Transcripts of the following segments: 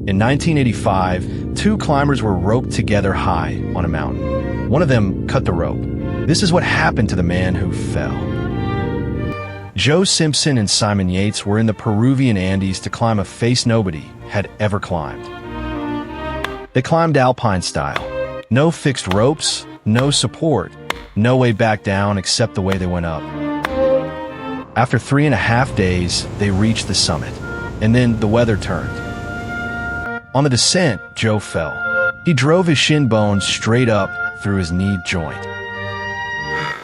In 1985, two climbers were roped together high on a mountain. One of them cut the rope. This is what happened to the man who fell. Joe Simpson and Simon Yates were in the Peruvian Andes to climb a face nobody had ever climbed. They climbed alpine style. No fixed ropes, no support, no way back down except the way they went up. After 3.5 days, they reached the summit, and then the weather turned. On the descent, Joe fell. He drove his shin bone straight up through his knee joint.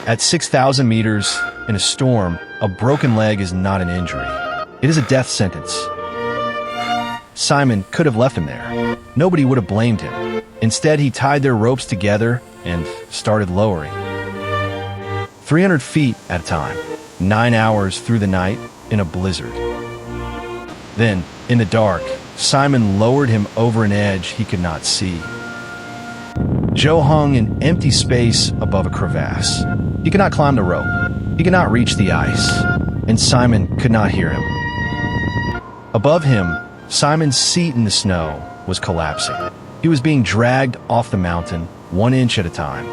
At 6,000 meters, in a storm, a broken leg is not an injury. It is a death sentence. Simon could have left him there. Nobody would have blamed him. Instead, he tied their ropes together and started lowering. 300 feet at a time, 9 hours through the night in a blizzard. Then, in the dark, Simon lowered him over an edge he could not see. Joe hung in empty space above a crevasse. He could not climb the rope. He could not reach the ice, and Simon could not hear him. Above him, Simon's seat in the snow was collapsing. He was being dragged off the mountain 1 inch at a time.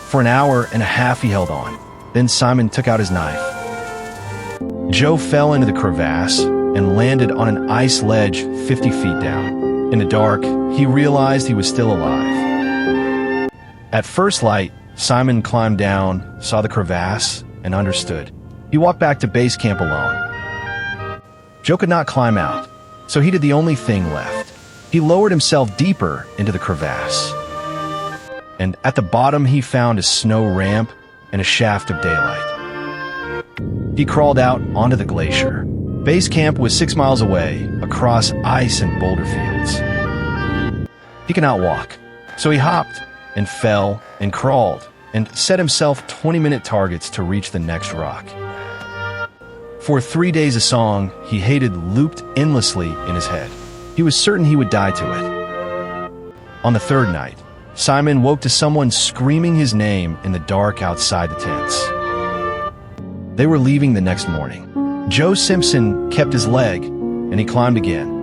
For an hour and a half he held on. Then Simon took out his knife. Joe fell into the crevasse and landed on an ice ledge 50 feet down. In the dark, he realized he was still alive. At first light, Simon climbed down, saw the crevasse, and understood. He walked back to base camp alone. Joe could not climb out, so he did the only thing left. He lowered himself deeper into the crevasse. And at the bottom he found a snow ramp and a shaft of daylight. He crawled out onto the glacier. Base camp was 6 miles away, across ice and boulder fields. He could not walk, so he hopped and fell and crawled and set himself 20-minute targets to reach the next rock. For 3 days a song he hated looped endlessly in his head. He was certain he would die to it. On the third night, Simon woke to someone screaming his name in the dark outside the tents. They were leaving the next morning. Joe Simpson kept his leg, and he climbed again.